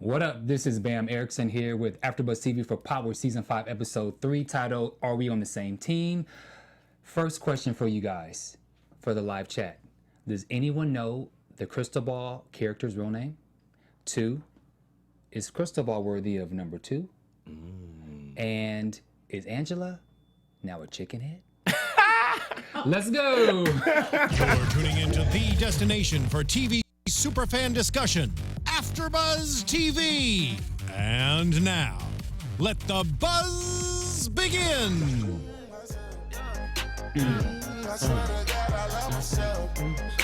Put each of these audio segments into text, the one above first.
What up? This is Bam Ericson here with AfterBuzz TV for Power Season 5, Episode 3, titled, Are We on the Same Team? First question for you guys, for the live chat. Does anyone know the Cristobal character's real name? 2, is Cristobal worthy of number 2? And is Angela now a chicken head? Let's go! You're tuning into the destination for TV superfan discussion, AfterBuzz TV. And now, let the buzz begin.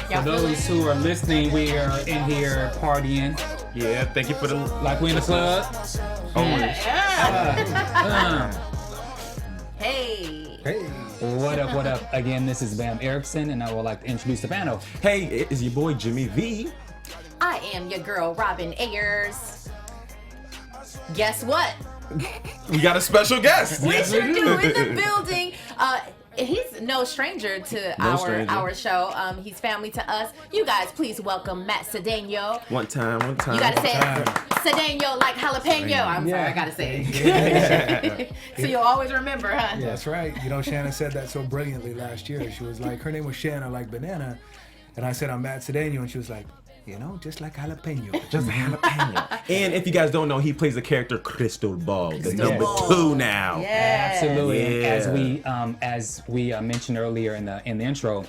For those who are listening, we are in here partying. Yeah, thank you for the... Like we in the club. Hey. What up, what up? Again, this is Bam Ericson, and I would like to introduce the panel. Hey, it is your boy Jimmy V. I am your girl, Robin Ayers. Guess what? We got a special guest. We sure do in the building. He's no stranger to our show. He's family to us. You guys, please welcome Matt Cedeno. One time. You gotta say Cedeno like jalapeno. I'm sorry, I gotta say it. So you'll always remember, huh? Yeah, that's right. You know, Shanna said that so brilliantly last year. She was like, her name was Shanna, like banana. And I said, I'm Matt Cedeno. And she was like, you know, just like jalapeno. Just a jalapeno. And if you guys don't know, he plays the character Cristobal, the number 2 now. Yeah. Absolutely. Yeah. And as we mentioned earlier in the intro,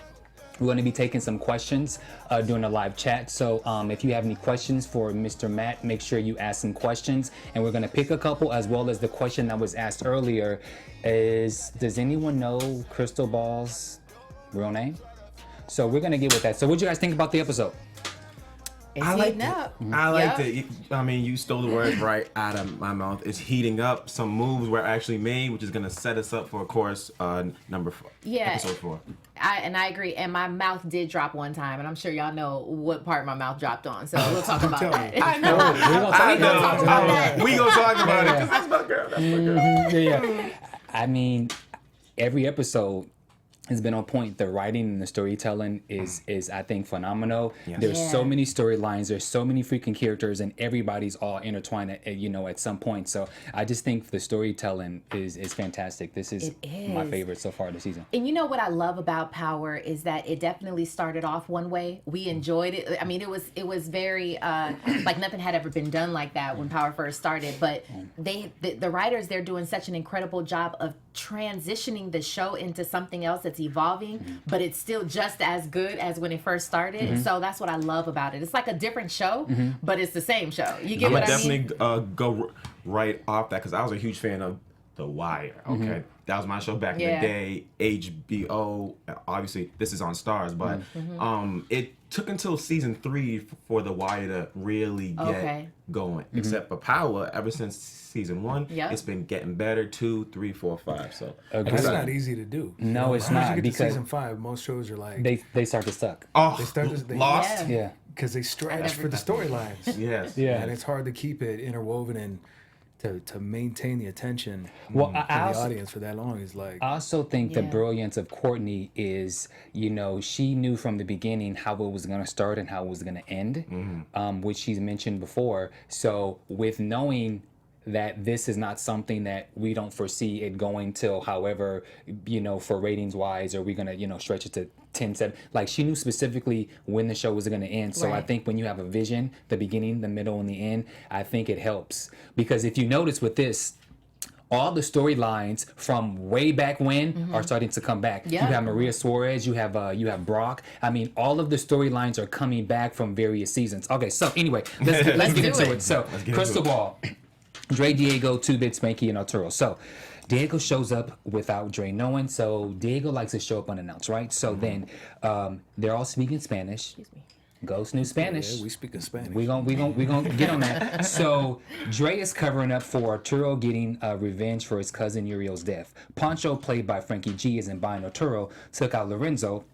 we're going to be taking some questions during the live chat. So if you have any questions for Mr. Matt, make sure you ask some questions. And we're going to pick a couple, as well as the question that was asked earlier is, does anyone know Cristobal's real name? So we're going to get with that. So what do you guys think about the episode? I liked it. I liked it. I mean, you stole the words right out of my mouth. It's heating up. Some moves were actually made, which is going to set us up for, of course, number 4. Yeah. Episode 4. I agree. And my mouth did drop one time, and I'm sure y'all know what part my mouth dropped on. So we'll talk about that. I know. We're gonna talk about that. We gonna talk about it. 'Cause that's my girl. That's my girl. Yeah. I mean, every episode has been on point. The writing and the storytelling is I think phenomenal. Yes. There's so many storylines, there's so many freaking characters, and everybody's all intertwined at some point. So I just think the storytelling is fantastic. This is my favorite so far this season. And you know what I love about Power is that it definitely started off one way. We enjoyed it. I mean, it was very like nothing had ever been done like that when Power first started. But the writers, they're doing such an incredible job of transitioning the show into something else that's evolving, but it's still just as good as when it first started. So that's what I love about it. It's like a different show, but it's the same show. You get what I mean? I'm definitely go right off that, because I was a huge fan of The Wire. Okay, that was my show back in the day. HBO, obviously this is on Stars, but it took until season 3 for The Wire to really get going. Except for Power, ever since season 1, it's been getting better. 2, 3, 4, 5. So that's not easy to do. No, it's Once not, you get to because season 5, most shows are like they start to suck. Oh, they start to Lost. Yeah. because they stretch for the storylines. Yes. Yeah. And it's hard to keep it interwoven and to maintain the attention Well, for the audience for that long is like. I also think the brilliance of Courtney is, she knew from the beginning how it was going to start and how it was going to end, which she's mentioned before. So with knowing that this is not something that we don't foresee it going till however, for ratings wise, are we going to, stretch it to 10, 7. Like, she knew specifically when the show was going to end. So I think when you have a vision, the beginning, the middle, and the end, I think it helps. Because if you notice with this, all the storylines from way back when are starting to come back. Yeah. You have Maria Suarez, you have Brock. I mean, all of the storylines are coming back from various seasons. Okay, so anyway, let's get into it. So, Cristobal, Dre, Diego, 2-Bit, Spanky, and Arturo. So, Diego shows up without Dre knowing. So, Diego likes to show up unannounced, right? So then, they're all speaking Spanish. Excuse me. Ghost knew Spanish. Yeah, we speak in Spanish. We gonna get on that. So Dre is covering up for Arturo getting revenge for his cousin Uriel's death. Pancho, played by Frankie G, is in buying Arturo, took out Lorenzo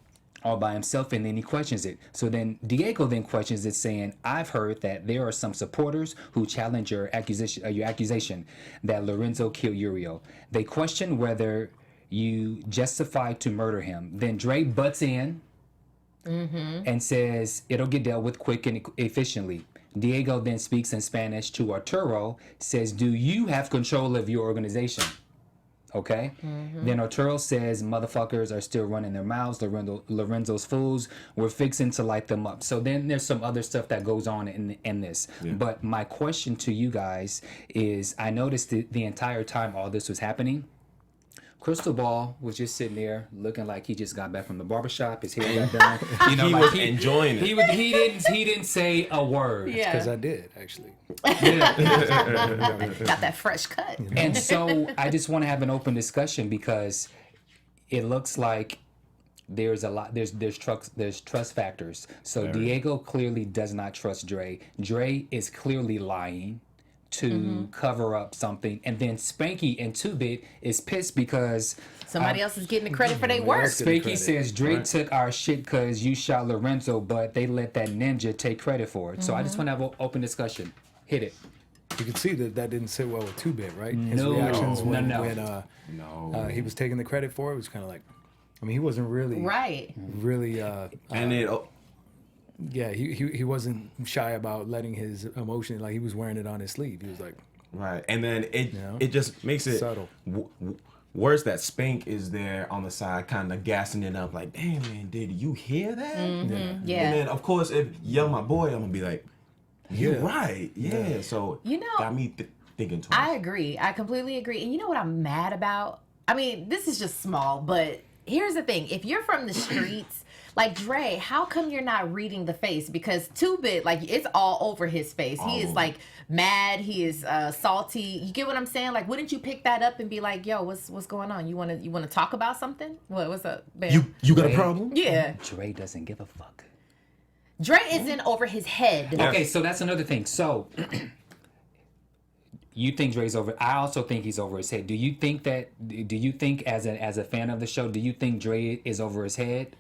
all by himself, and then he questions it. So then Diego then questions it, saying, "I've heard that there are some supporters who challenge your accusation that Lorenzo killed Uriel. They question whether you justified to murder him." Then Dre butts in and says it'll get dealt with quick and efficiently. Diego then speaks in Spanish to Arturo, says, do you have control of your organization? Okay? Then Arturo says, motherfuckers are still running their mouths. Lorenzo's fools. We're fixing to light them up. So then there's some other stuff that goes on in this. Yeah. But my question to you guys is, I noticed the entire time all this was happening, Cristobal was just sitting there looking like he just got back from the barbershop. His hair got done. You know, he like was enjoying it. He didn't say a word. Yeah. Because I did, actually. Yeah. Got that fresh cut. You know? And so I just want to have an open discussion because it looks like there's trust factors. So Diego clearly does not trust Dre. Dre is clearly lying to cover up something, and then Spanky and 2-Bit is pissed because somebody else is getting the credit for their work. Spanky says Dre took our shit because you shot Lorenzo, but they let that ninja take credit for it. So I just want to have an open discussion. Hit it. You can see that didn't sit well with 2-Bit, right? His No. reactions when No. he was taking the credit for it was kind of like, I mean, he wasn't really really and it. Yeah, he wasn't shy about letting his emotion, like he was wearing it on his sleeve. He was like, right, and then it just makes it subtle. Worse that Spank is there on the side, kind of gassing it up, like, damn man, did you hear that? Yeah. And then of course, if Yell my boy, I'm gonna be like, you're right, yeah. So got me thinking twice. I agree. I completely agree. And you know what I'm mad about? I mean, this is just small, but here's the thing: if you're from the streets. Like, Dre, how come you're not reading the face? Because 2-Bit, like, it's all over his face. He is, like, mad. He is salty. You get what I'm saying? Like, wouldn't you pick that up and be like, yo, what's going on? You wanna talk about something? What's up, man? You got a problem? Yeah. Dre doesn't give a fuck. Dre is in over his head. Okay, so that's another thing. So, you think Dre's over? I also think he's over his head. Do you think as a fan of the show, do you think Dre is over his head?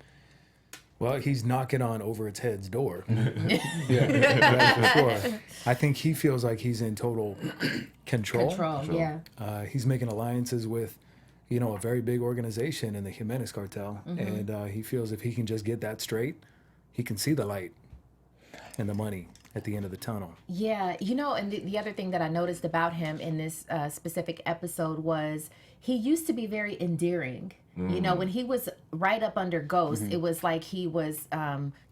Well, he's knocking on over its head's door. That's for sure. I think he feels like he's in total control. Yeah. He's making alliances with, a very big organization in the Jimenez cartel, and he feels if he can just get that straight, he can see the light and the money at the end of the tunnel. Yeah, and the other thing that I noticed about him in this specific episode was he used to be very endearing. When he was right up under Ghost, it was like he was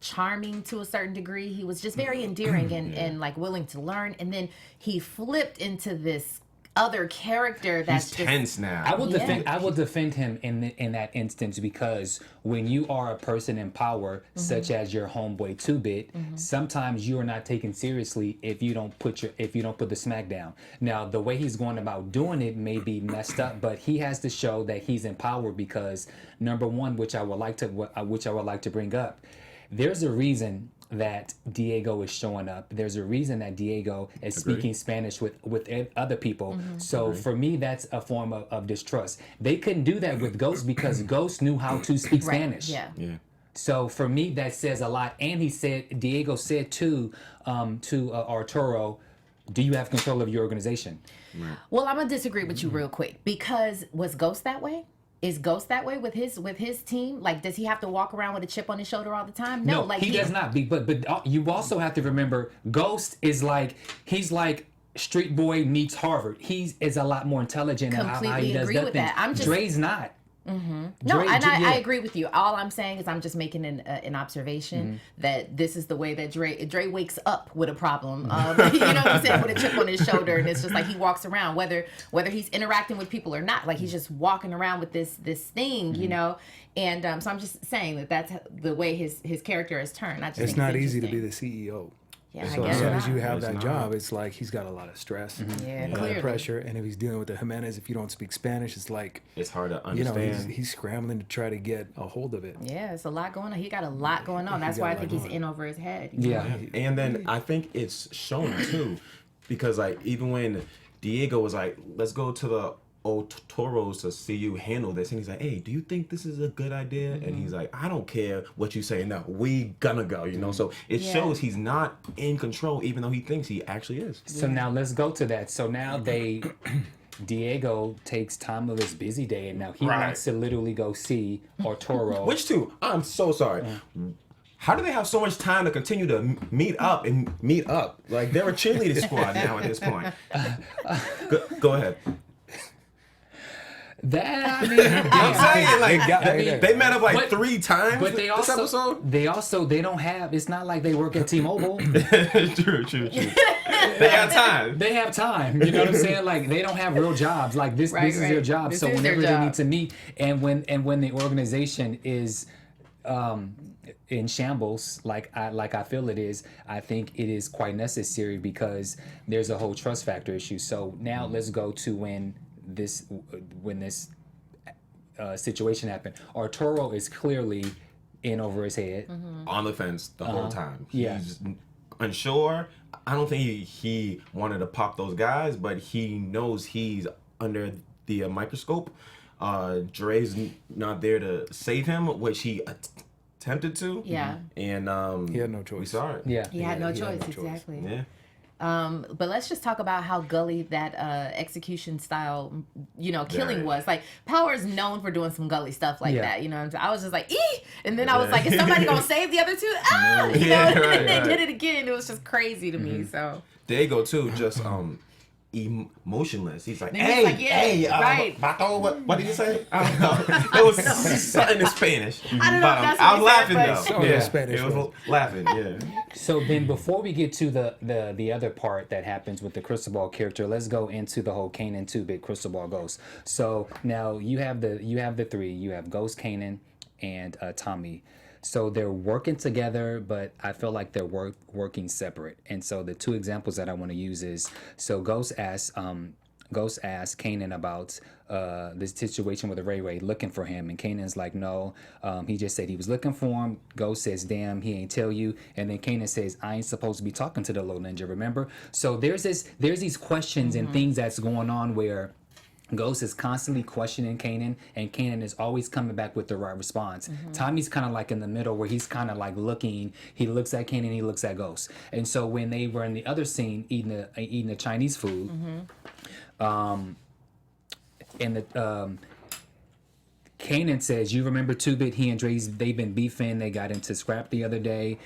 charming to a certain degree. He was just very endearing and like willing to learn. And then he flipped into this other character that's he's tense now. I will defend him in that instance, because when you are a person in power, such as your homeboy 2-Bit, sometimes you are not taken seriously if you don't put the smack down. Now, the way he's going about doing it may be messed up, but he has to show that he's in power because, number one, which I would like to bring up, there's a reason that Diego is showing up. There's a reason that Diego is speaking Spanish with other people. So for me, that's a form of distrust. They couldn't do that with Ghost because Ghost knew how to speak Spanish. Yeah. So for me, that says a lot. And Diego said to Arturo, do you have control of your organization? Right. Well, I'm gonna disagree with you real quick, because was Ghost that way? Is Ghost that way with his team? Like, does he have to walk around with a chip on his shoulder all the time? No, like he does not. But you also have to remember, Ghost is he's like Street Boy meets Harvard. He is a lot more intelligent in how he does agree with things. That. Dre's not. I agree with you. All I'm saying is I'm just making an observation that this is the way that Dre wakes up with a problem. You know what I'm saying? With a chip on his shoulder, and it's just like he walks around, whether he's interacting with people or not. Like, he's just walking around with this thing, And so I'm just saying that's the way his character is turned. I just it's think not easy to be the CEO. Yeah, so I guess as soon not. as you have that job, it's like he's got a lot of stress, Yeah, a lot clearly. of pressure, and if he's dealing with the Jimenez, if you don't speak Spanish, it's like it's hard to understand. He's scrambling to try to get a hold of it. Yeah, it's a lot going on. He got a lot going on. That's why I think he's in over his head. Yeah. And then I think it's shown too, because like even when Diego was like, let's go to the old Toros to see you handle this, and he's like, hey, do you think this is a good idea? And he's like, I don't care what you say, no, we gonna go, so it shows he's not in control, even though he thinks he actually is. So now let's go to that. So now Diego takes time of his busy day, and now he wants to literally go see Arturo. Which too, I'm so sorry. how do they have so much time to continue to meet up? Like, they're a cheerleading squad now at this point. Go ahead. That, I mean, I'm saying, like, they met up like but, 3 times but they this episode. They don't have, it's not like they work at T-Mobile. True. They got time. They have time. You know what I'm saying? Like, they don't have real jobs. Like, this is their job. So whenever they need to meet, and when the organization is in shambles, like I feel it is, I think it is quite necessary because there's a whole trust factor issue. So now let's go to when this situation happened. Arturo is clearly in over his head, on the fence the whole time. Yeah. He's unsure. I don't think he wanted to pop those guys, but he knows he's under the microscope. Dre's not there to save him, which he attempted to. Yeah. And he had no choice. We saw it. Yeah. He had no choice, exactly. Yeah. But let's just talk about how gully that execution style, killing was. Like, Power is known for doing some gully stuff like that. You know, I was just like, "Ee!" And then I was like, "Is somebody gonna save the other two?" Ah, you know. And they did it again. It was just crazy to me. So Diego too, just emotionless. He's like, right. Vato, what did you say? I don't know. It was something in Spanish. I don't know if that's I was what he laughing said, though. Yeah, Spanish. It was laughing. Yeah. So then, before we get to the other part that happens with the Cristobal character, let's go into the whole Kanan 2-bit Cristobal Ghost. So now you have the 3. You have Ghost, Kanan, and Tommie. So they're working together, but I feel like they're working separate. And so the 2 examples that I want to use is, so Ghost asks Kanan about this situation with Ray looking for him, and Kanan's like, no, he just said he was looking for him. Ghost says, damn, he ain't tell you. And then Kanan says, I ain't supposed to be talking to the little ninja, remember? So there's these questions and things that's going on where Ghost is constantly questioning Kanan, and Kanan is always coming back with the right response. Tommie's kind of like in the middle where he's kind of like looking. He looks at Kanan, he looks at Ghost. And so when they were in the other scene eating the Chinese food, and Kanan says, "You remember 2-bit? He and Dre's, they've been beefing. They got into scrap the other day."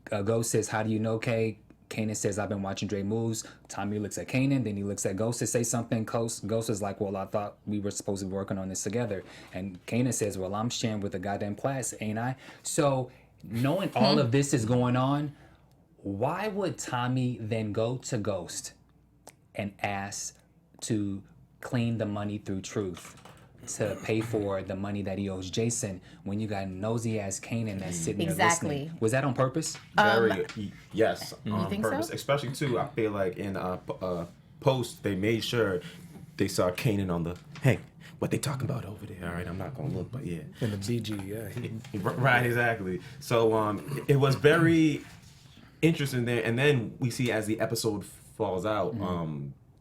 Ghost says, "How do you know, Kay?" Kanan says, "I've been watching Dre moves." Tommie looks at Kanan, then he looks at Ghost to say something. Ghost is like, "Well, I thought we were supposed to be working on this together." And Kanan says, "Well, I'm sharing with the goddamn class, ain't I?" So, knowing all of this is going on, why would Tommie then go to Ghost and ask to clean the money through truth to pay for the money that he owes Jason when you got nosy ass Kanan that's sitting there listening? Was that on purpose? Yes, on think purpose. so? Especially too, I feel like in post they made sure they saw Kanan on the what they talking about over there. All right, I'm not gonna look, but yeah. In the BG, yeah. Right, exactly. So it was very interesting there, and then we see as the episode falls out,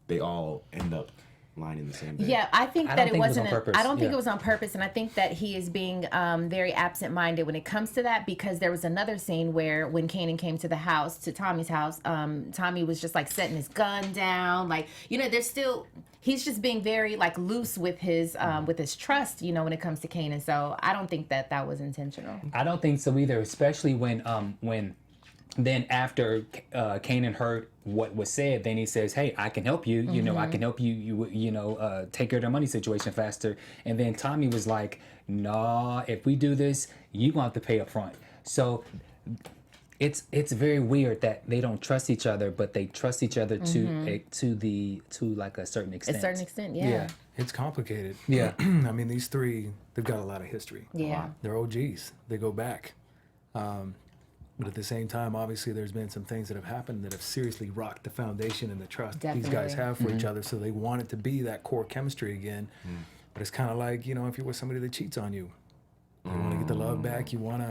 they all end up lying in the same bed. Yeah, I think that it wasn't. I don't think Yeah. it was on purpose, and I think that he is being very absent-minded when it comes to that, because there was another scene where when Kanan came to the house, to Tommie's house, Tommie was just like setting his gun down, like, you know, there's still. He's just being very like loose with his trust, you know, when it comes to Kanan. So I don't think that was intentional. I don't think so either, especially when then after Kanan heard what was said, then he says, "Hey, I can help you. You know, I can help you. Take care of the money situation faster." And then Tommie was like, "Nah, if we do this, you gonna have to pay up front." So it's very weird that they don't trust each other, but they trust each other to like a certain extent. A certain extent, yeah. It's complicated. Yeah. I mean, these 3, they've got a lot of history. Yeah. They're OGs. They go back. But at the same time, obviously, there's been some things that have happened that have seriously rocked the foundation and the trust that these guys have for each other. So they want it to be that core chemistry again. But it's kind of like, you know, if you're with somebody that cheats on you, you want to get the love back. You want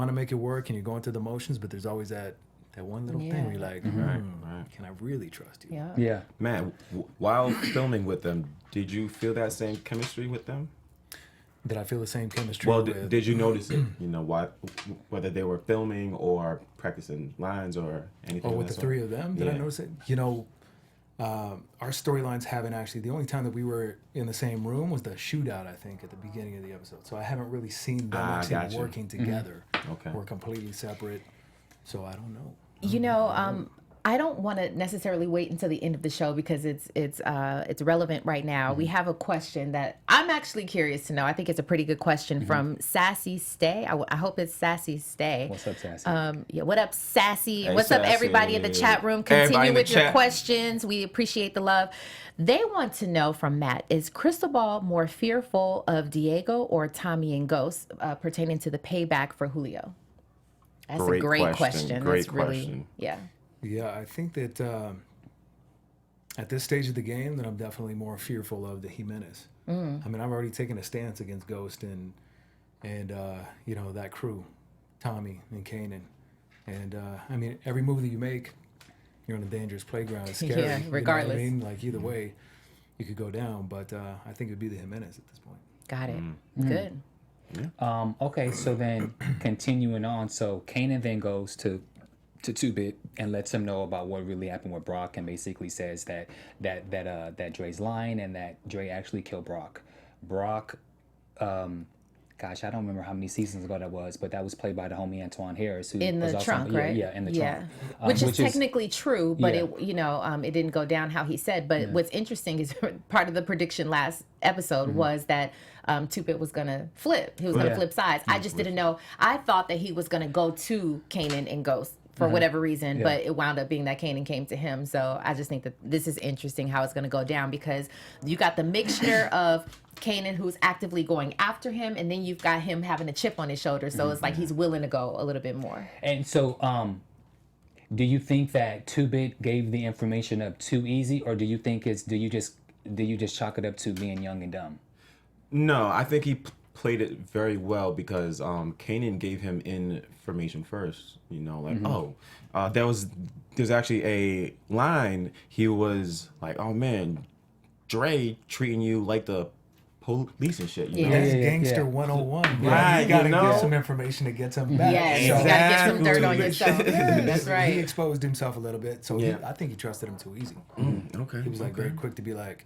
to make it work, and you're going through the motions. But there's always that one little thing where you're like, can I really trust you? Yeah. Matt, while filming with them, did you feel that same chemistry with them? Did I feel the same chemistry? Well, with... did you notice it? You know, whether they were filming or practicing lines or anything? Oh, with the 3 of them, did I notice it? You know, our storylines haven't actually. The only time that we were in the same room was the shootout, I think, at the beginning of the episode. So I haven't really seen them actually working together. Okay. We're completely separate. So I don't know. You know, I don't want to necessarily wait until the end of the show because it's relevant right now. We have a question that I'm actually curious to know. I think it's a pretty good question from Sassy Stay. I hope it's Sassy Stay. What's up, Sassy? Yeah, what up, Sassy? Hey, What's up, everybody in the chat room? Continue with your questions. We appreciate the love. They want to know from Matt, is Cristobal more fearful of Diego or Tommie and Ghost pertaining to the payback for Julio? That's a great question. Great That's really, question. yeah. Yeah, I think that at this stage of the game, that I'm definitely more fearful of the Jimenez. I mean, I've already taken a stance against Ghost and you know, that crew, Tommie and Kanan. And I mean, every move that you make, you're on a dangerous playground. It's scary. Yeah, regardless. You know what I mean? Like either way, you could go down. But I think it'd be the Jimenez at this point. Got it. Good. Okay, so then continuing on, so Kanan then goes to 2-Bit and lets him know about what really happened with Brock, and basically says that Dre's lying and that Dre actually killed Brock. Brock, gosh, I don't remember how many seasons ago that was, but that was played by the homie Antoine Harris, who In was the also, trunk, right? Yeah, in the trunk. Which is technically true, but Yeah. it didn't go down how he said. But what's interesting is part of the prediction last episode was that 2-Bit was gonna flip. He was gonna flip sides. I just didn't know. I thought that he was gonna go to Kanan and Ghost for whatever reason, but it wound up being that Kanan came to him. So I just think that this is interesting how it's gonna go down, because you got the mixture of Kanan, who's actively going after him, and then you've got him having a chip on his shoulder. So it's like he's willing to go a little bit more. And so, do you think that 2-Bit gave the information up too easy, or do you think do you just chalk it up to being young and dumb? No, I think he played it very well, because Kanan gave him information first. You know, like there's actually a line. He was like, "Oh man, Dre treating you like the police and shit." You know? That's gangster 101. Right, You gotta you know? give some information to get some back. Yes, you So- gotta get some dirt on Exactly. yourself. That's right. He exposed himself a little bit, so Yeah. I think he trusted him too easy. Okay. He was like very quick to be like,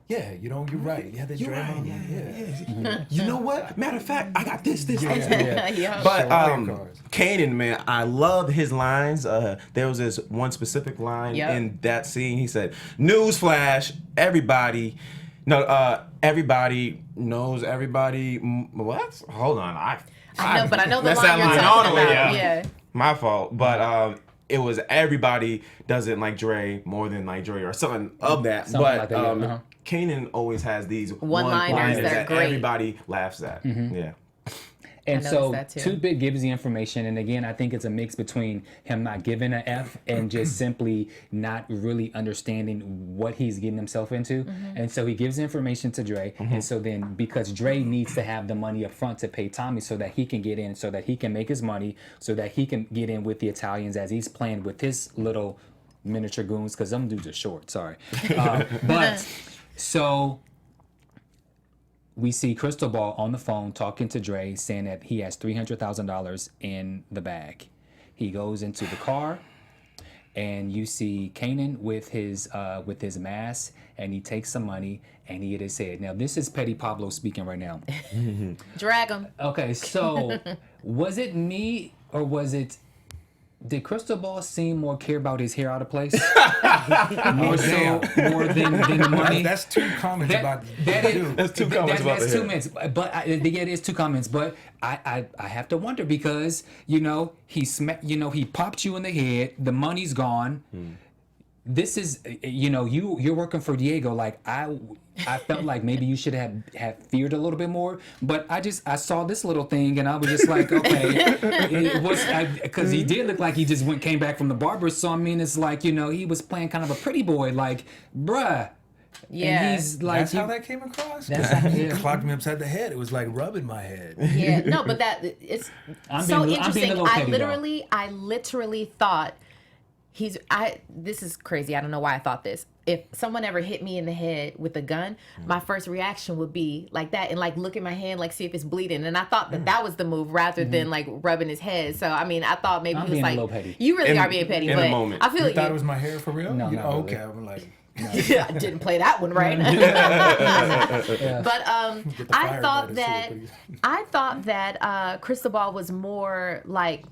"Yeah, you know, you're right. Yeah, that's You're Dre. right. Yeah. You know what? Matter of fact, I got this. Yeah. But Wild cards. Kanan, man, I love his lines. There was this one specific line Yep. in that scene. He said, "Newsflash, everybody knows everybody." What? Hold on, I know, but I know the messed line that you're line talking all the way about. up. Yeah. My fault, but it was everybody doesn't like Dre more than like Dre or something of that. Something but like that, yeah. Kanan always has these One-liners that are that great. everybody laughs at. Yeah. And I so noticed that too. 2-Bit gives the information, and again, I think it's a mix between him not giving an F and just simply not really understanding what he's getting himself into. And so he gives the information to Dre, and so then because Dre needs to have the money up front to pay Tommie so that he can get in, so that he can make his money, so that he can get in with the Italians as he's playing with his little miniature goons, because them dudes are short, sorry. But so we see Cristobal on the phone talking to Dre, saying that he has $300,000 in the bag. He goes into the car, and you see Kanan with his mask, and he takes some money and he hit his head. Now this is Petty Pablo speaking right now. Drag him. Okay, so was it me or did Cristobal seem more care about his hair out of place? more than the money? That's two comments about That's two comments about that's the two hair. comments, but it is two comments. But I have to wonder, because he he popped you in the head. The money's gone. This is you're working for Diego. Like I felt like maybe you should have feared a little bit more. But I saw this little thing and I was just like, okay, it was because he did look like he just came back from the barber. So I mean, it's like he was playing kind of a pretty boy, like bruh. Yeah. And he's like, That's how that came across? That's how- He yeah. clocked me upside the head. It was like rubbing my head. Yeah, no, but it's I'm so being a interesting. little petty, though. I literally thought This is crazy. I don't know why I thought this. If someone ever hit me in the head with a gun, my first reaction would be like that and like look at my hand, like see if it's bleeding. And I thought that was the move rather than like rubbing his head. So I mean, I thought maybe he was like, a little petty. You really are being petty. In but the moment. I feel You thought it was my hair for real? No, Oh, really. okay. I'm like, no. I didn't play that one right. But I thought that Cristobal was more like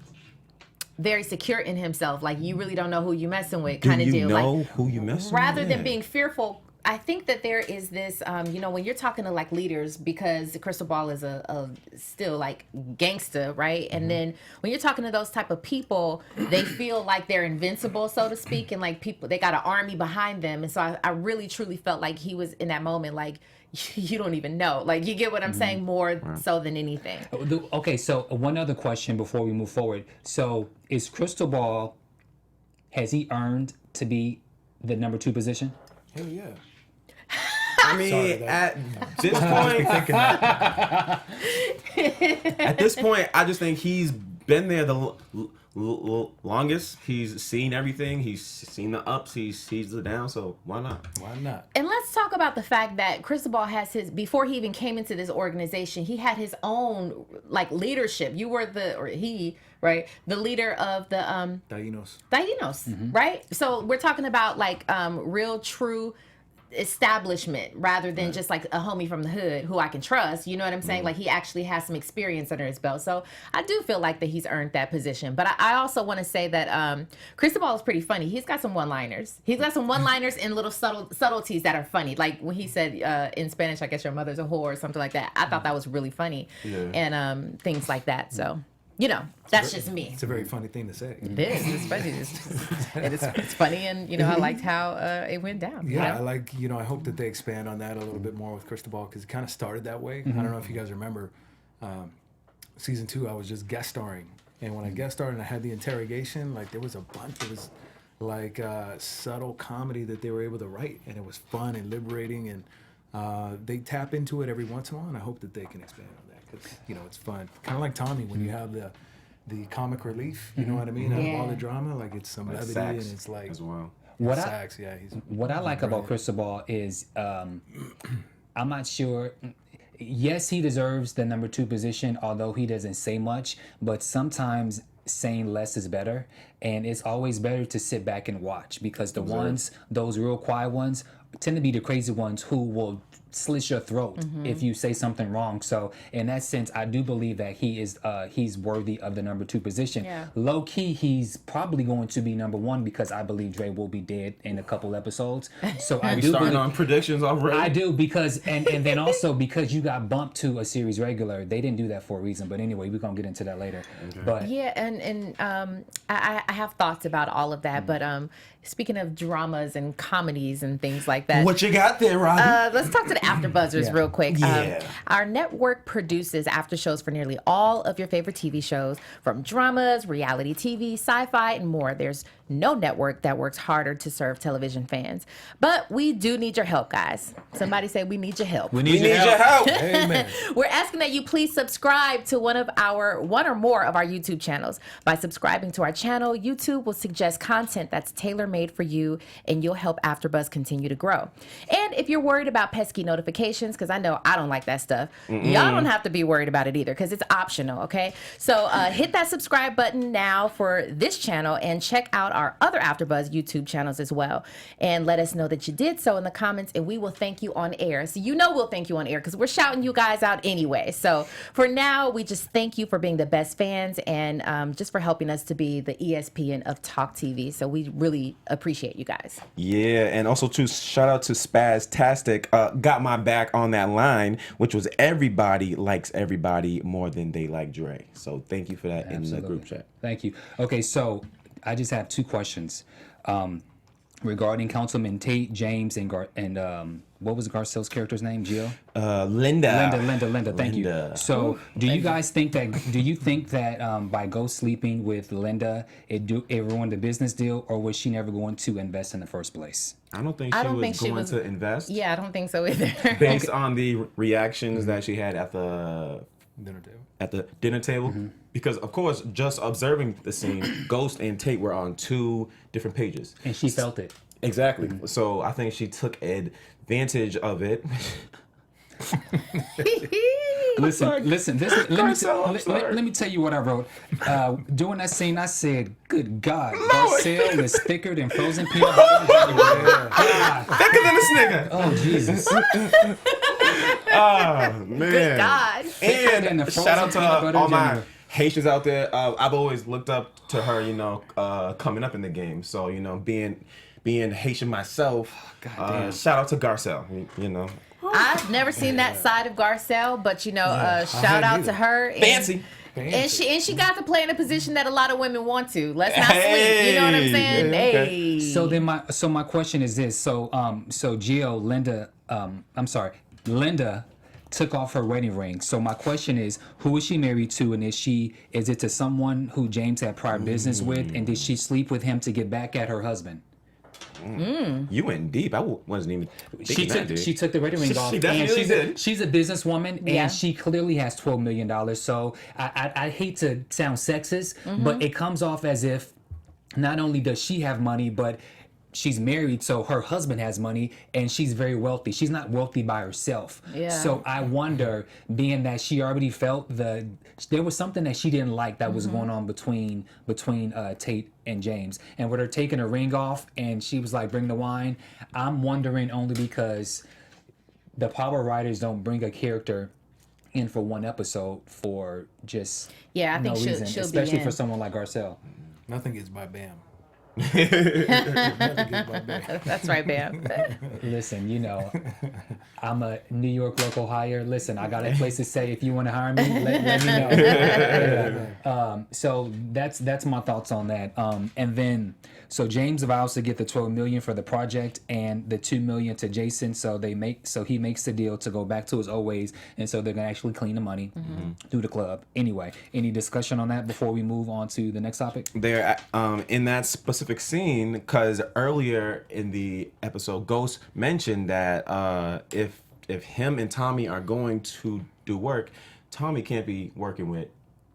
very secure in himself, like you really don't know who you messing with kind of deal. Know like who you messing rather with? than being fearful. I think that there is this, when you're talking to like leaders, because Cristobal is a still like gangster, right? And then when you're talking to those type of people, they feel like they're invincible, so to speak, and like people, they got an army behind them. And so I really truly felt like he was in that moment, like you don't even know, like you get what I'm saying, more so than anything. Okay, so one other question before we move forward. So is Cristobal, has he earned to be the number 2 position? Hell yeah. I mean, at this point, at this point, I just think he's been there the longest. He's seen everything. He's seen the ups. He's seen the downs. So why not? Why not? And let's talk about the fact that Cristobal has before he even came into this organization, he had his own like leadership. You were the leader of the Taínos, right? So we're talking about like real true establishment rather than just like a homie from the hood who I can trust. You know what I'm saying? Like he actually has some experience under his belt. So I do feel like that he's earned that position. But I also want to say that Cristobal is pretty funny. He's got some one-liners. He's got some one-liners and little subtleties that are funny. Like when he said in Spanish, I guess your mother's a whore or something like that. I thought that was really funny. Yeah. And things like that. So that's just me. It's a very funny thing to say. It is. It's funny. It's funny, and I liked how it went down. Yeah, I like. I hope that they expand on that a little bit more with Cristobal because it kind of started that way. I don't know if you guys remember, season 2. I was just guest starring, and when I guest starred and I had the interrogation, like there was a bunch. It was like subtle comedy that they were able to write, and it was fun and liberating, and they tap into it every once in a while. And I hope that they can expand on that. It's fun. Kind of like Tommie when you have the comic relief. You know what I mean? Out of all the drama, like it's some levity and it's like as well. What I like about Cristobal is I'm not sure. Yes, he deserves the number 2 position, although he doesn't say much. But sometimes saying less is better, and it's always better to sit back and watch because those real quiet ones, tend to be the crazy ones who will slit your throat if you say something wrong. So in that sense, I do believe that he's worthy of the number 2 position. Yeah. Low key, he's probably going to be number 1 because I believe Dre will be dead in a couple episodes. So I do starting on predictions already. I do because and then also because you got bumped to a series regular, they didn't do that for a reason. But anyway, we're gonna get into that later. Okay. But yeah, and I have thoughts about all of that. But speaking of dramas and comedies and things like that, what you got there, Robbie? Let's talk to the AfterBuzzers real quick. Our network produces after shows for nearly all of your favorite TV shows, from dramas, reality TV, sci-fi, and more. There's no network that works harder to serve television fans. But we do need your help, guys. Somebody say we need your help. We need your help. Amen. We're asking that you please subscribe to one or more of our YouTube channels. By subscribing to our channel, YouTube will suggest content that's tailor-made for you, and you'll help AfterBuzz continue to grow. And if you're worried about pesky notifications, because I know I don't like that stuff, y'all don't have to be worried about it either, because it's optional, okay? So hit that subscribe button now for this channel and check out our other AfterBuzz YouTube channels as well. And let us know that you did so in the comments, and we will thank you on air. So we'll thank you on air because we're shouting you guys out anyway. So for now, we just thank you for being the best fans and just for helping us to be the ESPN of Talk TV. So we really appreciate you guys. Yeah, and also too, shout out to Spaztastic. Got my back on that line, which was everybody likes everybody more than they like Dre. So thank you for that. Absolutely. In the group chat. Thank you. Okay, so I just have 2 questions regarding Councilman Tate, James, and what was Garcelle's character's name? Gio? Linda. Thank you. So, do you guys think that by ghost sleeping with Linda, it ruined the business deal, or was she never going to invest in the first place? I don't think she was going to invest. Yeah, I don't think so either. Based on the reactions that she had at the Dinner table. At the dinner table, because of course, just observing the scene, Ghost and Tate were on 2 different pages, And she felt it. exactly. So I think she took advantage of it. Listen. Garcelle, I'm sorry. Let me tell you what I wrote. During that scene, I said, "Good God, Garcelle is thicker than frozen peanut butter." God. Thicker than this nigga. Oh Jesus! Oh man. Good God. than the And frozen shout out to peanut butter all my jam. Haitians out there. I've always looked up to her, coming up in the game. So, being Haitian myself, damn. shout out to Garcelle, I've never seen that side of Garcelle, but shout hadn't out either. to her. And, Fancy. And she got to play in a position that a lot of women want to. Let's not Hey, sleep. You know what I'm saying? yeah, okay. So my question is this. So Linda took off her wedding ring. So my question is, who is she married to, and is it to someone who James had prior business with, and did she sleep with him to get back at her husband? You went deep. I wasn't even thinking She took the wedding ring off. She definitely and did. She's a businesswoman, Yeah. and she clearly has $12 million. So I hate to sound sexist, but it comes off as if not only does she have money, but she's married, so her husband has money, and she's very wealthy. She's not wealthy by herself. Yeah. So I wonder, being that she already felt there was something that she didn't like that was going on between Tate and James, and with her taking her ring off, and she was like, "Bring the wine." I'm wondering only because the power writers don't bring a character in for one episode for just Yeah, I think no she'll reason, be especially in. for someone like Garcelle. Nothing gets by Bam. Nothing gets by Bam. That's right, Bam. Listen, I'm a New York local hire. Listen, I got a place to say. If you want to hire me, let me know. So that's my thoughts on that. And then, so James vows to get the $12 million for the project and the $2 million to Jason. So he makes the deal to go back to his old ways, and so they're gonna actually clean the money through the club. Anyway, any discussion on that before we move on to the next topic? There, in that specific scene, because earlier in the episode, Ghost mentioned that if him and Tommie are going to do work, Tommie can't be working with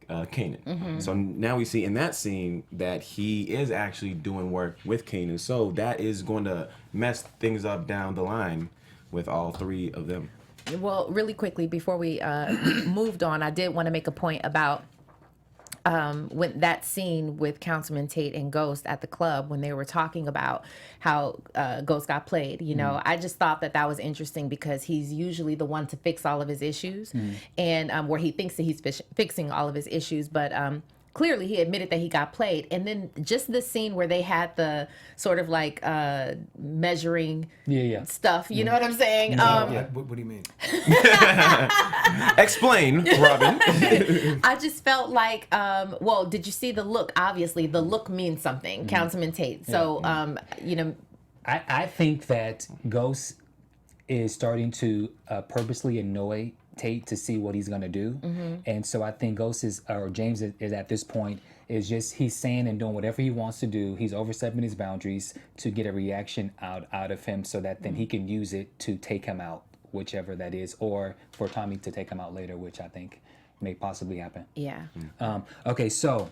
Kanan. So now we see in that scene that he is actually doing work with Kanan. So that is going to mess things up down the line with all 3 of them. Well, really quickly before we moved on, I did want to make a point about when that scene with Councilman Tate and Ghost at the club, when they were talking about how Ghost got played, I just thought that was interesting because he's usually the one to fix all of his issues, and where he thinks that he's fixing all of his issues, but clearly he admitted that he got played. And then just the scene where they had the sort of like measuring stuff, you know what I'm saying? What do you mean? Explain, Robin. I just felt like, well, did you see the look? Obviously, the look means something, Councilman Tate. So, I think that Ghost is starting to purposely annoy Tate to see what he's gonna do, and so I think James is at this point is just he's saying and doing whatever he wants to do. He's overstepping his boundaries to get a reaction out of him, so that then he can use it to take him out, whichever that is, or for Tommie to take him out later, which I think may possibly happen. yeah. Okay, so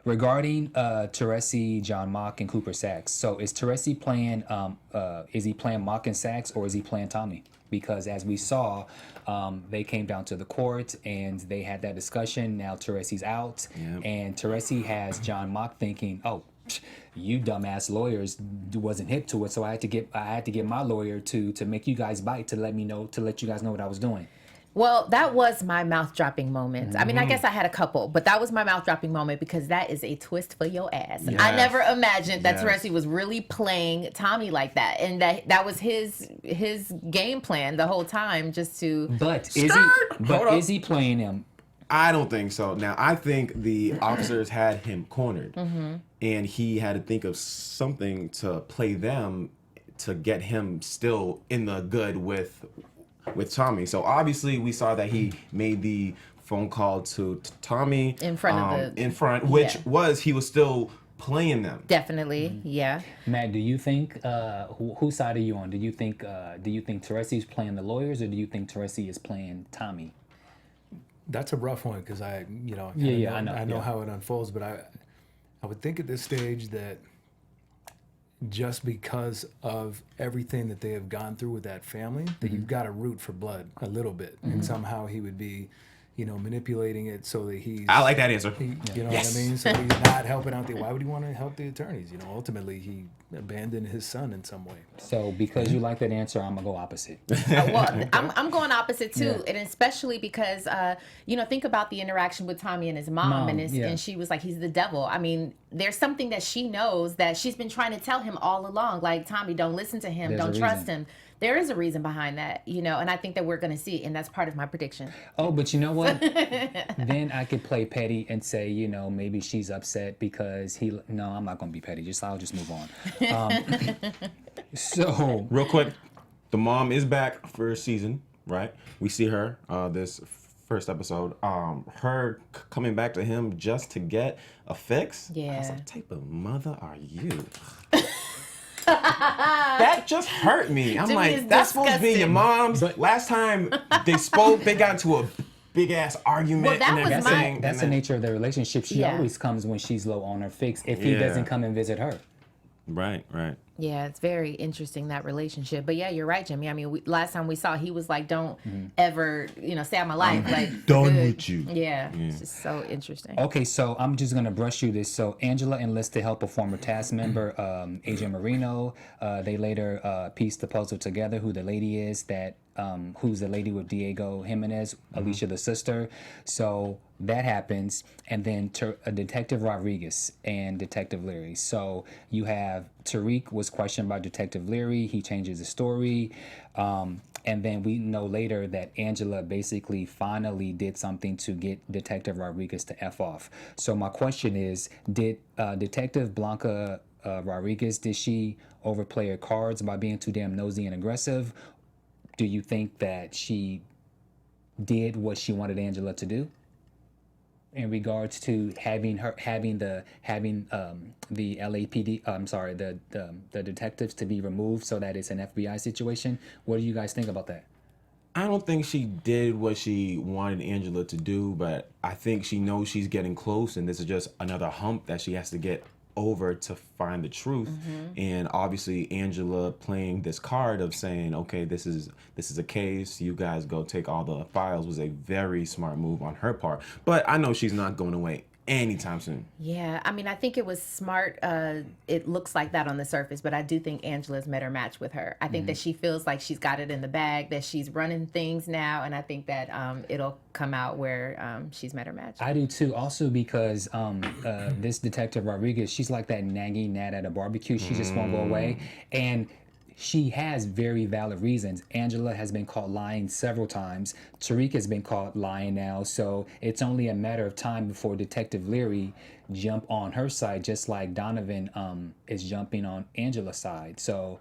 regarding Teresi, John Mock, and Cooper Saxe. So is Teresi playing? Is he playing Mock and Saxe, or is he playing Tommie? Because as we saw, they came down to the court and they had that discussion. Now Teresi's out, and Teresi has John Mock thinking, "Oh, you dumbass lawyers wasn't hip to it, so I had to get my lawyer to make you guys bite to let you guys know what I was doing." Well, that was my mouth-dropping moment. I mean, I guess I had a couple, but that was my mouth-dropping moment because that is a twist for your ass. Yes. I never imagined that Yes. Teresi was really playing Tommie like that, and that was his game plan the whole time, just to. But Hold up. is he playing him? I don't think so. Now, I think the officers had him cornered, and he had to think of something to play them to get him still in the good with Tommie. So obviously we saw that he made the phone call to Tommie In front of which was he was still playing them. Definitely, yeah. Matt, do you think whose side are you on? Do you think Teresi's playing the lawyers, or do you think Teresi is playing Tommie? that's a rough one because I know how it unfolds, but I would think at this stage that just because of everything that they have gone through with that family, that you've got to root for blood a little bit, and somehow he would be, manipulating it so that he's. I like that answer. You know what I mean? So he's not helping out why would he want to help the attorneys? Ultimately he abandoned his son in some way. So because you like that answer, I'm gonna go opposite. Well, I'm going opposite too, and especially because think about the interaction with Tommie and his mom, and she was like, he's the devil. I mean, there's something that she knows that she's been trying to tell him all along, like, Tommie, don't listen to him, don't trust him. There is a reason behind that, and I think that we're going to see, and that's part of my prediction. Oh, but you know what? Then I could play petty and say, maybe she's upset because no, I'm not going to be petty. I'll just move on. So real quick, the mom is back for a season, right? We see her this first episode. Her coming back to him just to get a fix. Yeah. What type of mother are you? That just hurt me. I'm like, that's supposed to be your mom's. But last time they spoke, they got into a big ass argument. Well, that's the nature of their relationship. She always comes when she's low on her fix if he doesn't come and visit her. Right. Yeah, it's very interesting, that relationship. But yeah, you're right, Jimmy. I mean, last time we saw, he was like, don't ever, stay out my life. Like, done with you. Yeah, it's just so interesting. Okay, so I'm just going to brush you this. So Angela enlisted help of former task member, Adrian Marino. They later pieced the puzzle together, who the lady is that, who's the lady with Diego Jimenez, Alicia the sister. So that happens. And then Detective Rodriguez and Detective Leary. So you have Tariq was questioned by Detective Leary. He changes the story. And then we know later that Angela basically finally did something to get Detective Rodriguez to F off. So my question is, did Detective Blanca Rodriguez, did she overplay her cards by being too damn nosy and aggressive? Do you think that she did what she wanted Angela to do in regards to having the LAPD, the detectives to be removed so that it's an FBI situation? What do you guys think about that? I don't think she did what she wanted Angela to do, but I think she knows she's getting close, and this is just another hump that she has to get over to find the truth. And obviously Angela playing this card of saying, okay, this is a case, you guys go take all the files, was a very smart move on her part. But I know she's not going away anytime soon. Yeah, I mean, I think it was smart. It looks like that on the surface, but I do think Angela's met her match with her. I think that she feels like she's got it in the bag, that she's running things now, and I think that it'll come out where she's met her match. I do too, also because this Detective Rodriguez, she's like that nagging gnat at a barbecue. She just won't go away. And she has very valid reasons. Angela has been caught lying several times. Tariq has been caught lying now. So it's only a matter of time before Detective Leary jump on her side, just like Donovan is jumping on Angela's side. So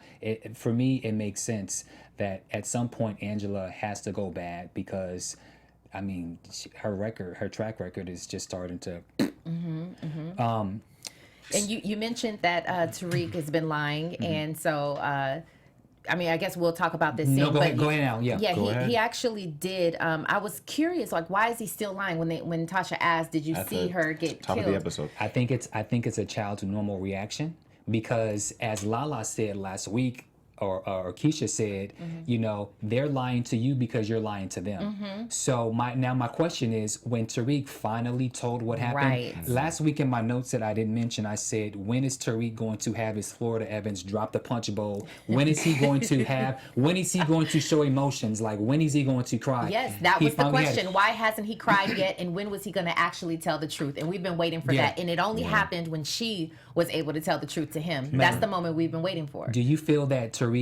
for me, it makes sense that at some point Angela has to go bad because, I mean, her track record is just starting to... And you mentioned that Tariq has been lying, and so I mean, I guess we'll talk about this. No, scene, go ahead now. Yeah, he actually did. I was curious, like, why is he still lying? When Tasha asked, "Did you see her get top killed?" of the episode. I think it's a child's normal reaction because, as Lala said last week, or Keisha said, they're lying to you because you're lying to them. So my question is, when Tariq finally told what happened, last week in my notes that I didn't mention, I said, when is Tariq going to have his Florida Evans drop the punch bowl? When is he going to show emotions? Like, when is he going to cry? Yes, that was the question. Why hasn't he cried yet? And when was he going to actually tell the truth? And we've been waiting for that. And it only happened when she was able to tell the truth to him. That's the moment we've been waiting for. Do you feel that Tariq's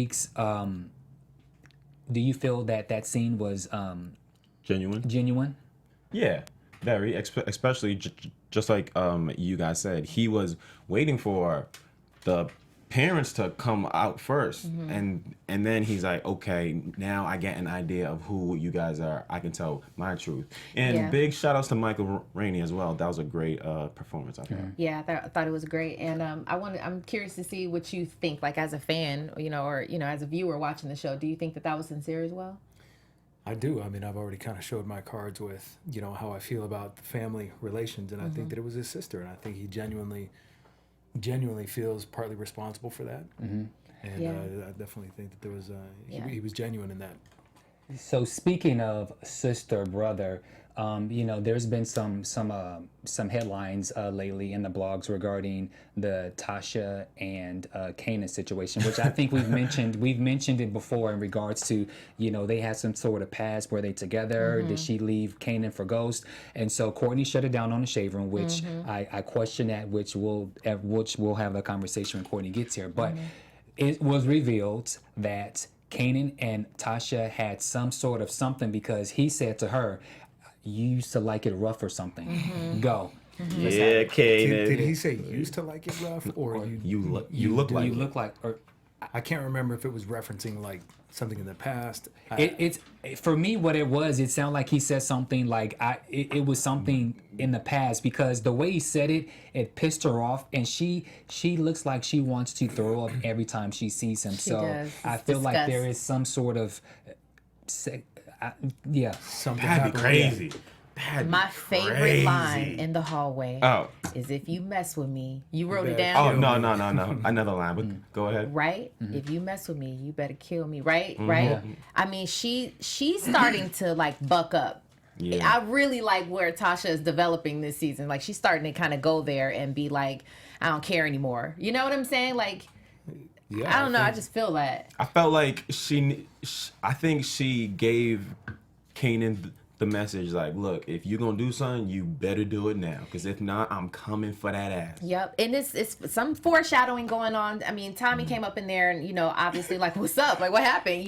do you feel that scene was genuine? Yeah, very, especially just like you guys said, he was waiting for the parents to come out first, and then he's like, okay, now I get an idea of who you guys are. I can tell my truth. And big shout outs to Michael Rainey as well. That was a great performance, I thought. Yeah, I thought it was great, and I'm curious to see what you think, like as a fan, or as a viewer watching the show. Do you think that was sincere as well? I do. I mean, I've already kind of showed my cards with, how I feel about the family relations, and I think that it was his sister, and I think he genuinely feels partly responsible for that. And I definitely think that there was he was genuine in that. So speaking of sister brother, there's been some headlines lately in the blogs regarding the Tasha and Kanan situation, which I think we've mentioned it before in regards to, they had some sort of past where they together. Did she leave Kanan for Ghost? And so Courtney shut it down on the shade room, which I question that, which we'll have a conversation when Courtney gets here. But it was revealed that Kanan and Tasha had some sort of something, because he said to her, "You used to like it rough or something. Go." Yeah, Kanan. Did he say used to like it rough, or You look like or I can't remember if it was referencing like something in the past. it's for me what it was. It sounded like he said something like it was something in the past, because the way he said it pissed her off, and she looks like she wants to throw up every time she sees him. She So does. I It's feel like disgust. there is some sort of something that'd be happened. crazy. My favorite line in the hallway is, "If you mess with me," you wrote it down. Oh no! Another line, but go ahead. Right? If you mess with me, you better kill me. Right? Right? I mean, she's starting to like buck up. Yeah. I really like where Tasha is developing this season. Like, she's starting to kind of go there and be like, "I don't care anymore." You know what I'm saying? Like, I don't know. I just feel that. I felt like I think she gave Kanan the message, like, look, if you're gonna do something, you better do it now, because if not, I'm coming for that ass. Yep, and it's some foreshadowing going on. I mean, Tommie came up in there and, obviously like, "What's up? Like, what happened?"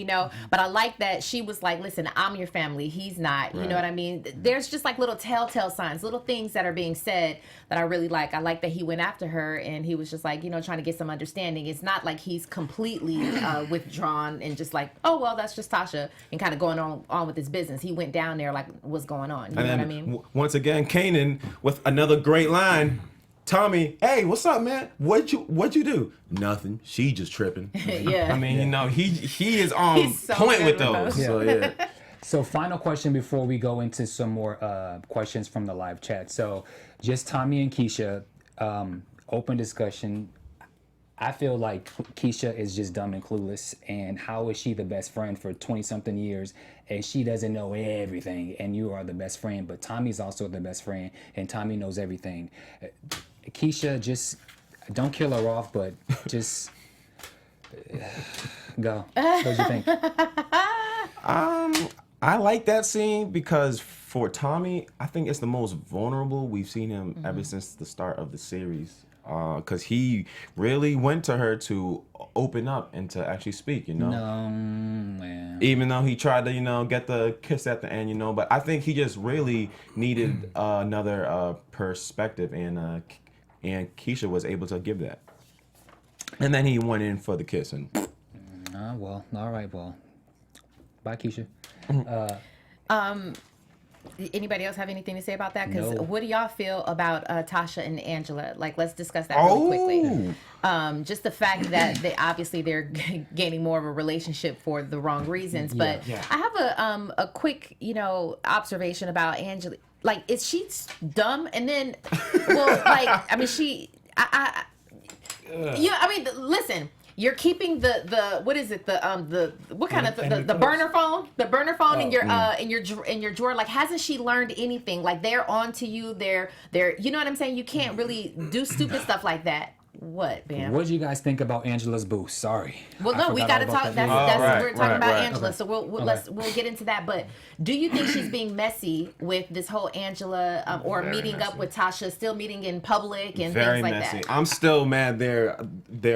But I like that she was like, "Listen, I'm your family. He's not." You know what I mean? There's just like little telltale signs, little things that are being said that I really like. I like that he went after her and he was just like, trying to get some understanding. It's not like he's completely withdrawn and just like, "Oh, well, that's just Tasha," and kind of going on with his business. He went down there like, what's going on? You know what I mean? Once again, Kanan with another great line. Tommie, "Hey, what's up, man? What'd you do?" "Nothing. She just tripping." Yeah. I mean, he is on He's so point good with with those. those. So yeah. So final question before we go into some more questions from the live chat. So just Tommie and Keisha, open discussion. I feel like Keisha is just dumb and clueless, and how is she the best friend for 20-something years, and she doesn't know everything, and you are the best friend, but Tommie's also the best friend, and Tommie knows everything. Keisha, just don't kill her off, but just go. What do you think? I like that scene because for Tommie, I think it's the most vulnerable we've seen him ever since the start of the series. Because he really went to her to open up and to actually speak, No, man. Even though he tried to, get the kiss at the end, but I think he just really needed another perspective, and Keisha was able to give that. And then he went in for the kiss, and Well, all right, well, bye, Keisha. Anybody else have anything to say about that? Because No. what do y'all feel about Tasha and Angela? Like, let's discuss that really quickly. Just the fact that they're gaining more of a relationship for the wrong reasons. But I have a quick, observation about Angela. Like, is she dumb? And then, listen. You're keeping the what is it, the what kind of the burner phone in your drawer. Like, hasn't she learned anything? Like, they're on to you. They're you know what I'm saying? You can't really do stupid stuff like that. What, Bam? What do you guys think about Angela's boost? Sorry. Well, no, we got to talk. That's we're talking about Angela, so we'll get into that. But do you think she's being messy with this whole Angela or Very meeting messy. up with Tasha, still meeting in public and very things like messy. that? I'm still mad they're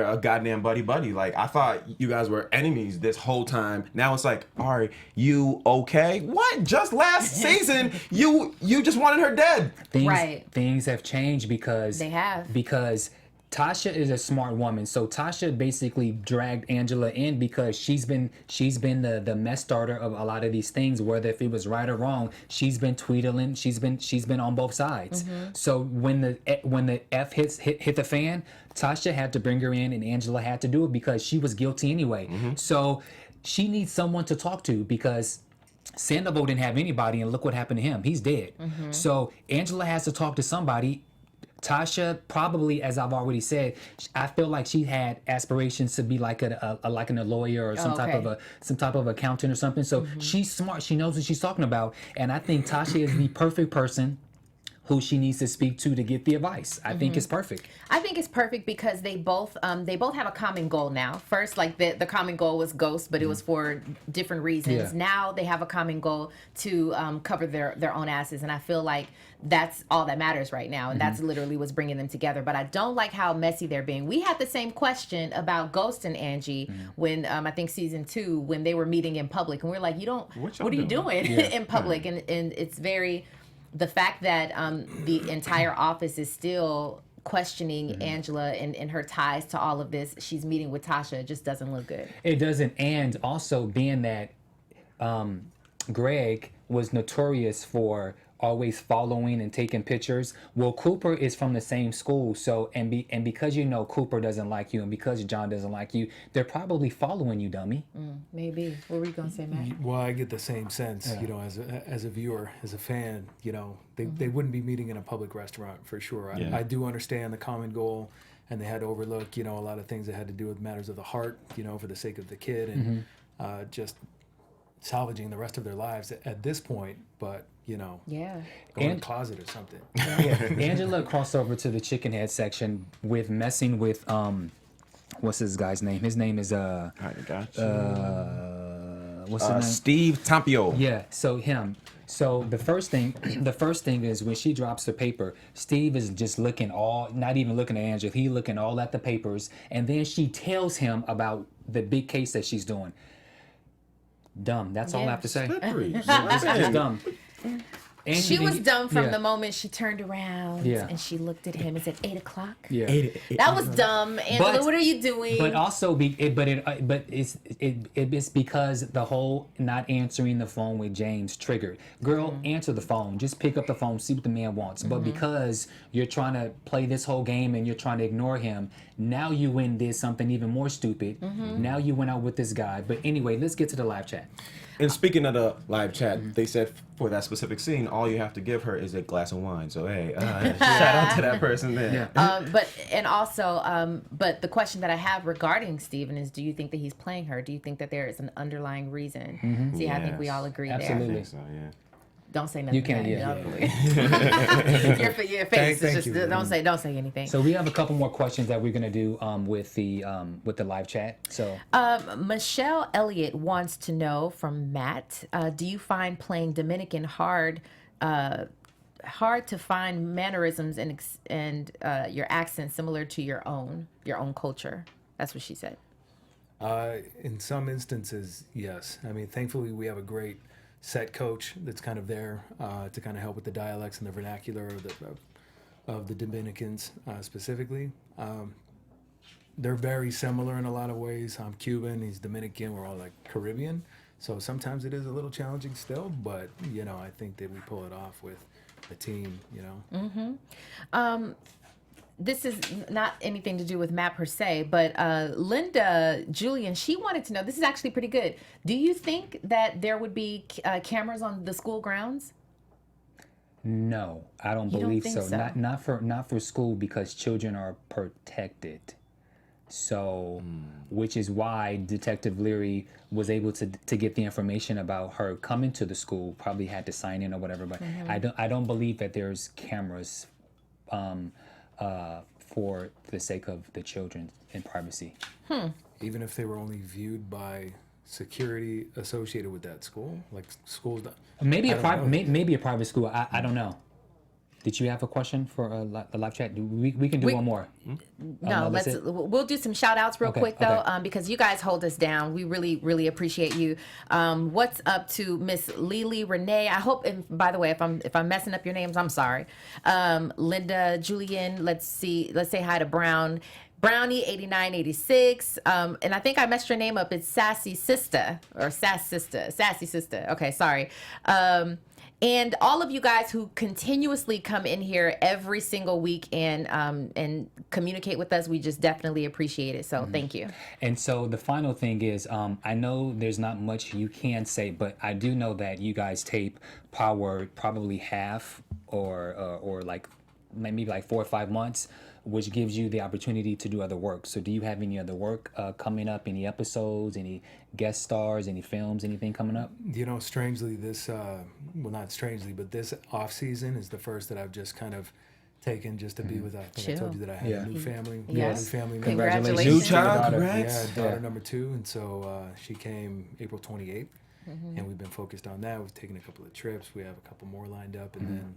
a goddamn buddy. Like, I thought you guys were enemies this whole time. Now it's like, are you okay? What? Just last season, you just wanted her dead. Things have changed because They have. Because Tasha is a smart woman, so Tasha basically dragged Angela in because she's been the mess starter of a lot of these things. Whether if it was right or wrong, she's been tweedling. She's been on both sides. So when the F hit the fan, Tasha had to bring her in, and Angela had to do it because she was guilty anyway. So she needs someone to talk to because Sandoval didn't have anybody, and look what happened to him. He's dead. So Angela has to talk to somebody. Tasha probably, as I've already said, I feel like she had aspirations to be like a lawyer or some type of accountant or something. So she's smart. She knows what she's talking about, and I think Tasha is the perfect person who she needs to speak to get the advice. I think it's perfect. I think it's perfect because they both have a common goal now. First, like the common goal was Ghost, but it was for different reasons. Yeah. Now they have a common goal to cover their own asses, and I feel like that's all that matters right now, and that's literally what's bringing them together. But I don't like how messy they're being. We had the same question about Ghost and Angie when I think season 2, when they were meeting in public, and we are like, what are you doing in public? And it's very. The fact that the entire office is still questioning Angela and her ties to all of this, she's meeting with Tasha, it just doesn't look good. It doesn't, and also being that Greg was notorious for always following and taking pictures. Well, Cooper is from the same school, so and because Cooper doesn't like you, and because John doesn't like you, they're probably following you, dummy. Maybe. What were you gonna say, Matt? Well, I get the same sense, as a viewer, as a fan, they wouldn't be meeting in a public restaurant for sure. I do understand the common goal, and they had to overlook, a lot of things that had to do with matters of the heart, for the sake of the kid and just salvaging the rest of their lives at this point, but go in the closet or something. Angela crossed over to the chicken head section with messing with what's this guy's name? His name is I got you. What's his name? Steve Tampio. Yeah, so him. So the first thing is when she drops the paper, Steve is just not even looking at Angela. He looking all at the papers, and then she tells him about the big case that she's doing. Dumb. That's all I have to say. Just dumb. And she was dumb from the moment she turned around and she looked at him and said, 8 o'clock? Yeah. That was dumb. Angela, what are you doing? But also, it's because the whole not answering the phone with James triggered. Girl, answer the phone. Just pick up the phone, see what the man wants. But because you're trying to play this whole game and you're trying to ignore him, now you went and did something even more stupid. Now you went out with this guy. But anyway, let's get to the live chat. And speaking of the live chat, they said for that specific scene, all you have to give her is a glass of wine. So hey, shout out to that person there. But the question that I have regarding Steven is, do you think that he's playing her? Do you think that there is an underlying reason? See, I think we all agree Absolutely. there. I think so, yeah. Don't say nothing. You can't. Your face is just don't say anything. So we have a couple more questions that we're gonna do with the live chat. So Michelle Elliott wants to know from Matt, do you find playing Dominican hard to find mannerisms and your accent similar to your own culture? That's what she said. In some instances, yes. I mean, thankfully we have a great set coach that's kind of there to kind of help with the dialects and the vernacular of the Dominicans specifically. They're very similar in a lot of ways. I'm Cuban, he's Dominican, we're all like Caribbean. So sometimes it is a little challenging still, but I think that we pull it off with the team, This is not anything to do with Matt per se, but Linda Julian, she wanted to know, this is actually pretty good. Do you think that there would be cameras on the school grounds? No, I don't believe so. Not for school, because children are protected. So, which is why Detective Leary was able to get the information about her coming to the school. Probably had to sign in or whatever, but I don't believe that there's cameras for the sake of the children and privacy. Even if they were only viewed by security associated with that school, like schools. Maybe a private school. I don't know. Did you have a question for the live chat? We can do one more. No, we'll do some shout outs real quick though, because you guys hold us down. We really, really appreciate you. What's up to Miss Lily Renee? I hope, and by the way, if I'm messing up your names, I'm sorry. Linda Julian, let's say hi to Brown. Brownie 8986, and I think I messed your name up. It's Sassy Sister or Sassy Sister. Okay, sorry. And all of you guys who continuously come in here every single week and communicate with us, we just definitely appreciate it. So thank you. And so the final thing is, I know there's not much you can say, but I do know that you guys tape Power probably half or like maybe like 4 or 5 months, which gives you the opportunity to do other work. So do you have any other work coming up, any episodes, any guest stars, any films, anything coming up? You know, strangely, this, well, not strangely, but this off season is the first that I've just kind of taken just to be with, I think I told you that I had a new family. Yes. New family member. Congratulations. New child, Daughter. congrats. Yeah, daughter number 2. And so she came April 28th, and we've been focused on that. We've taken a couple of trips. We have a couple more lined up, and then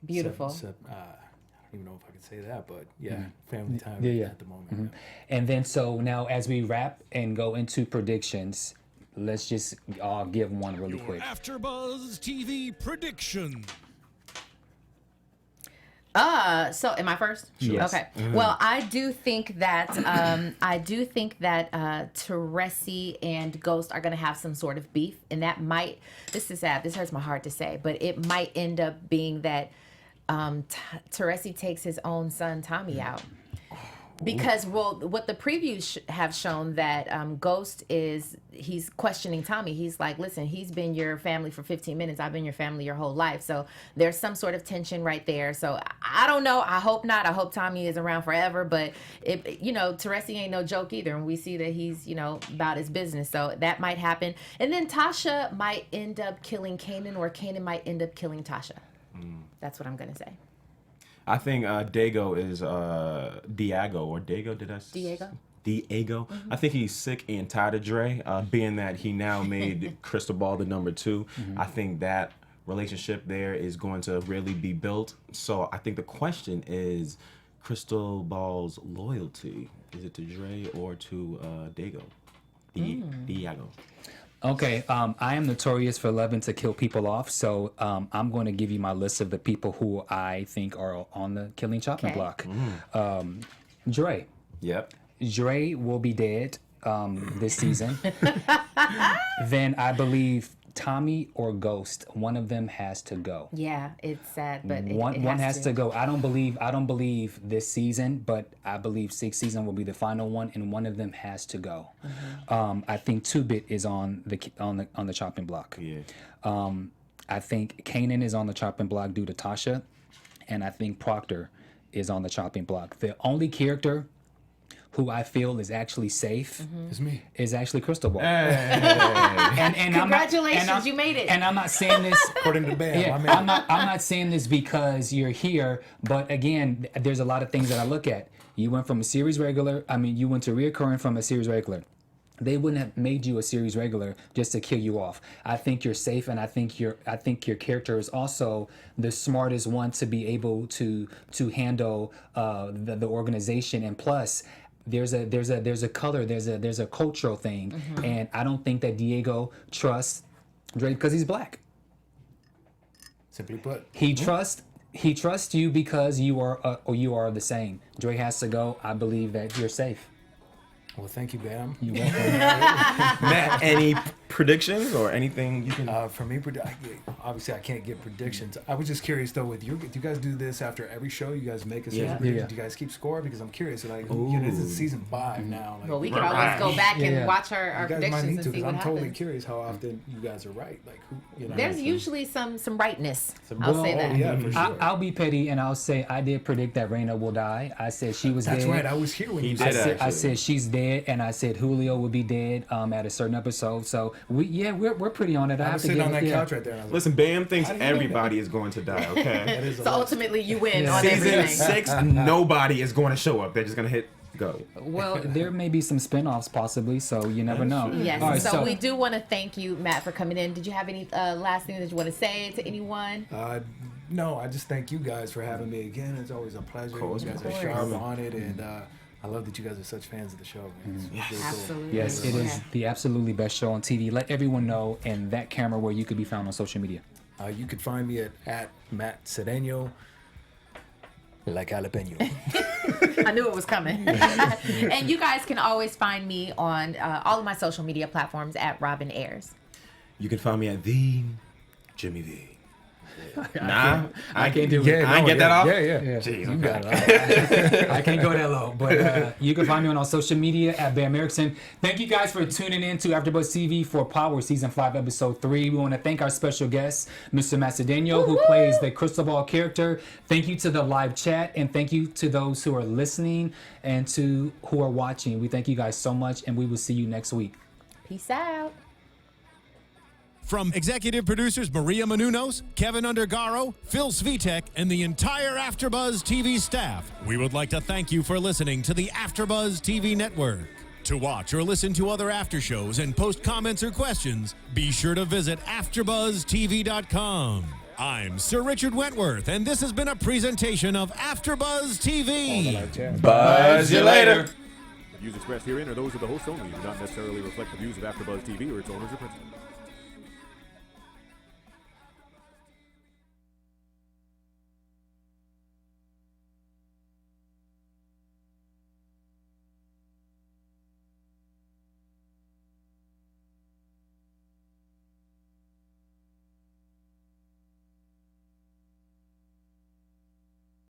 Beautiful. I don't even know if I can say that, but yeah, family time at the moment. And then so now as we wrap and go into predictions, let's just all give one really quick. AfterBuzz TV prediction. So am I first? Yes. Okay. Well, I do think that Teresi and Ghost are gonna have some sort of beef, and that might. This is sad. This hurts my heart to say, but it might end up being that Teresi takes his own son Tommie out. Because, well, what the previews have shown that Ghost he's questioning Tommie. He's like, listen, he's been your family for 15 minutes. I've been your family your whole life. So there's some sort of tension right there. So I don't know. I hope not. I hope Tommie is around forever. But, Teresi ain't no joke either. And we see that he's, about his business. So that might happen. And then Tasha might end up killing Kanan, or Kanan might end up killing Tasha. That's what I'm going to say. I think Dago is Diego or Dago. Did I? Diego. I think he's sick and tired of Dre, being that he now made Cristobal the number 2. I think that relationship there is going to really be built. So I think the question is Cristobal's loyalty. Is it to Dre or to Dago? Diego. Okay, I am notorious for loving to kill people off, so I'm going to give you my list of the people who I think are on the killing chopping block. Dre. Yep. Dre will be dead this season. Then I believe Tommie or Ghost, one of them has to go. Yeah, it's sad, but one has to go. I don't believe this season, but I believe 6th season will be the final one, and one of them has to go. I think 2-Bit is on the chopping block. Yeah. I think Kanan is on the chopping block due to Tasha, and I think Proctor is on the chopping block. The only character who I feel is actually safe is actually Cristobal. And Congratulations, you made it. And I'm not saying this According to Bam, yeah, I mean, I'm not saying this because you're here, but again, there's a lot of things that I look at. You went from a series regular, you went to reoccurring from a series regular. They wouldn't have made you a series regular just to kill you off. I think you're safe, and I think your character is also the smartest one to be able to handle the organization. And plus, there's a color, there's a cultural thing, and I don't think that Diego trusts Dre because he's black. simply put, He trusts you because you are the same. Dre has to go. I believe that you're safe. well, thank you, Bam. You're welcome. Matt, any predictions or anything you can? For me, obviously I can't give predictions. I was just curious though, do you guys do this after every show? You guys make a season prediction? Do you guys keep score? Because I'm curious. This is season 5 now. Well, we can always go back and watch our you guys might predictions need and to, see what I'm happens. totally curious how often you guys are right. Like who, There's usually some rightness. I'll say that. Yeah, for sure. I'll be petty and I'll say I did predict that Raina will die. I said she was dead. That's right. I was here when you did said actually. I said she's dead, and I said Julio would be dead at a certain episode. So we're pretty on it. I was sitting on that couch right there. And I was Listen, Bam thinks How do you know everybody is going to die. Okay. that is a So lot. ultimately, you win on Season everything. 6, nobody is going to show up. They're just going to hit go. Well, there may be some spin-offs possibly, so you never know. Yes. All right, so we do want to thank you, Matt, for coming in. Did you have any last thing that you want to say to anyone? No, I just thank you guys for having me again. It's always a pleasure. You guys are sharp on it, and I love that you guys are such fans of the show. Man. It's really cool. Absolutely. Yes, it is the absolutely best show on TV. Let everyone know, and that camera where you could be found on social media. You could find me at Matt Cedeno, like jalapeno. I knew it was coming. And you guys can always find me on all of my social media platforms at Robin Ayers. You can find me at the Jimmy V. Nah, I can't do it. I ain't get that off? Yeah. Jeez, You got it. I can't go that low, but you can find me on social media at Bam Ericson. Thank you guys for tuning in to AfterBuzz TV for Power Season 5, Episode 3. We want to thank our special guest, Mr. Matt Cedeno, who plays the Cristobal character. Thank you to the live chat, and thank you to those who are listening and to who are watching. We thank you guys so much, and we will see you next week. Peace out. From executive producers Maria Menounos, Kevin Undergaro, Phil Svitek, and the entire AfterBuzz TV staff, we would like to thank you for listening to the AfterBuzz TV network. To watch or listen to other after shows and post comments or questions, be sure to visit AfterBuzzTV.com. I'm Sir Richard Wentworth, and this has been a presentation of AfterBuzz TV. Buzz you later. The views expressed herein are those of the host only and do not necessarily reflect the views of AfterBuzz TV or its owners or principals.